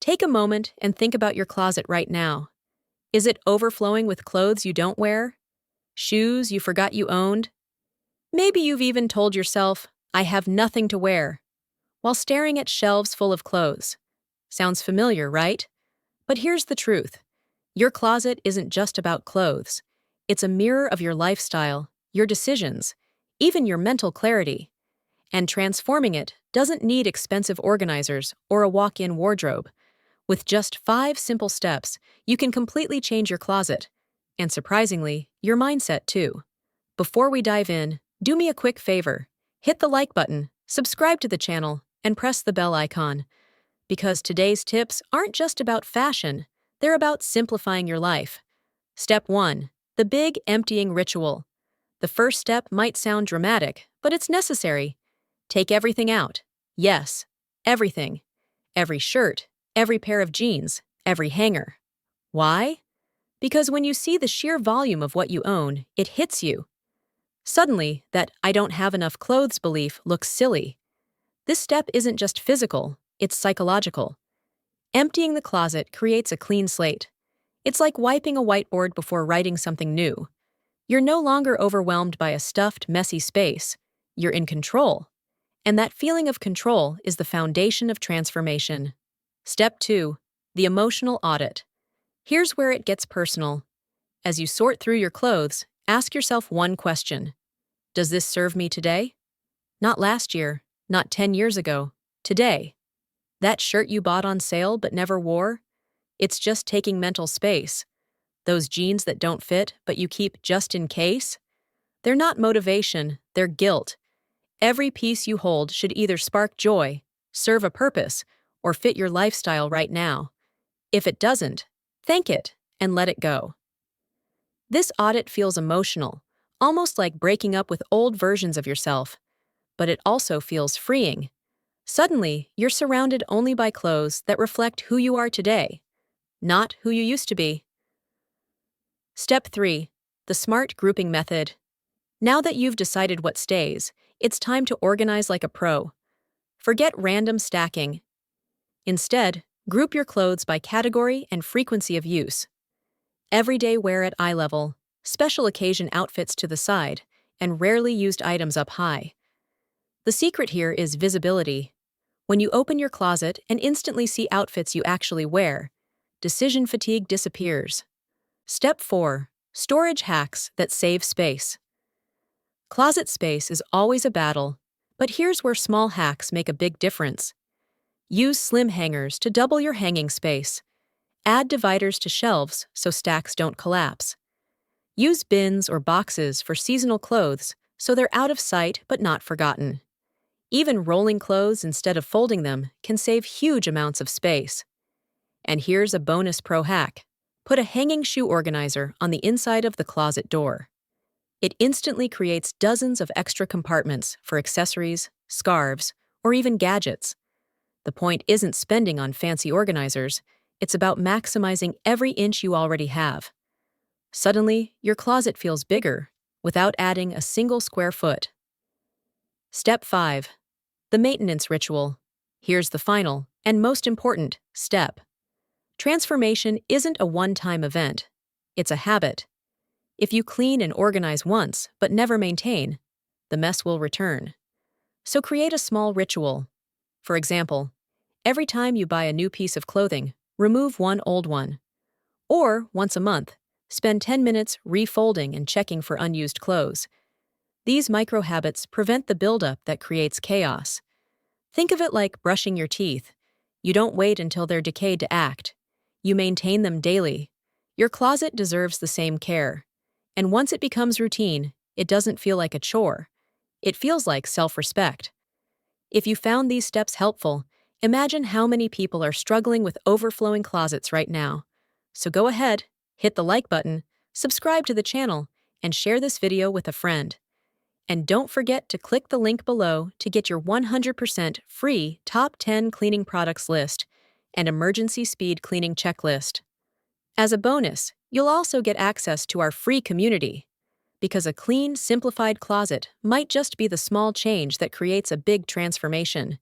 Take a moment and think about your closet right now. Is it overflowing with clothes you don't wear? Shoes you forgot you owned? Maybe you've even told yourself, I have nothing to wear, while staring at shelves full of clothes. Sounds familiar, right? But here's the truth. Your closet isn't just about clothes. It's a mirror of your lifestyle, your decisions, even your mental clarity. And transforming it doesn't need expensive organizers or a walk-in wardrobe. With just 5 simple steps, you can completely change your closet. And surprisingly, your mindset too. Before we dive in, do me a quick favor. Hit the like button, subscribe to the channel, and press the bell icon. Because today's tips aren't just about fashion, they're about simplifying your life. Step 1. The big emptying ritual. The first step might sound dramatic, but it's necessary. Take everything out. Yes, everything. Every shirt, every pair of jeans, every hanger. Why? Because when you see the sheer volume of what you own, it hits you. Suddenly, that I don't have enough clothes belief looks silly. This step isn't just physical, it's psychological. Emptying the closet creates a clean slate. It's like wiping a whiteboard before writing something new. You're no longer overwhelmed by a stuffed, messy space. You're in control. And that feeling of control is the foundation of transformation. Step 2. The emotional audit. Here's where it gets personal. As you sort through your clothes, ask yourself one question. Does this serve me today? Not last year, not 10 years ago, today. That shirt you bought on sale but never wore? It's just taking mental space. Those jeans that don't fit but you keep just in case? They're not motivation, they're guilt. Every piece you hold should either spark joy, serve a purpose, or fit your lifestyle right now. If it doesn't, thank it and let it go. This audit feels emotional, almost like breaking up with old versions of yourself. But it also feels freeing. Suddenly, you're surrounded only by clothes that reflect who you are today, not who you used to be. Step 3. The smart grouping method. Now that you've decided what stays, it's time to organize like a pro. Forget random stacking. Instead, group your clothes by category and frequency of use. Everyday wear at eye level, special occasion outfits to the side, and rarely used items up high. The secret here is visibility. When you open your closet and instantly see outfits you actually wear, decision fatigue disappears. Step 4. Storage hacks that save space. Closet space is always a battle, but here's where small hacks make a big difference. Use slim hangers to double your hanging space. Add dividers to shelves so stacks don't collapse. Use bins or boxes for seasonal clothes so they're out of sight but not forgotten. Even rolling clothes instead of folding them can save huge amounts of space. And here's a bonus pro hack. Put a hanging shoe organizer on the inside of the closet door. It instantly creates dozens of extra compartments for accessories, scarves, or even gadgets. The point isn't spending on fancy organizers, it's about maximizing every inch you already have. Suddenly, your closet feels bigger without adding a single square foot. Step 5. The maintenance ritual. Here's the final, and most important, step. Transformation isn't a one-time event. It's a habit. If you clean and organize once, but never maintain, the mess will return. So create a small ritual. For example, every time you buy a new piece of clothing, remove one old one. Or, once a month, spend 10 minutes refolding and checking for unused clothes. These micro-habits prevent the buildup that creates chaos. Think of it like brushing your teeth. You don't wait until they're decayed to act. You maintain them daily. Your closet deserves the same care. And once it becomes routine, it doesn't feel like a chore. It feels like self-respect. If you found these steps helpful, imagine how many people are struggling with overflowing closets right now. So go ahead, hit the like button, subscribe to the channel, and share this video with a friend. And don't forget to click the link below to get your 100% free top 10 cleaning products list and emergency speed cleaning checklist. As a bonus, you'll also get access to our free community. Because a clean, simplified closet might just be the small change that creates a big transformation.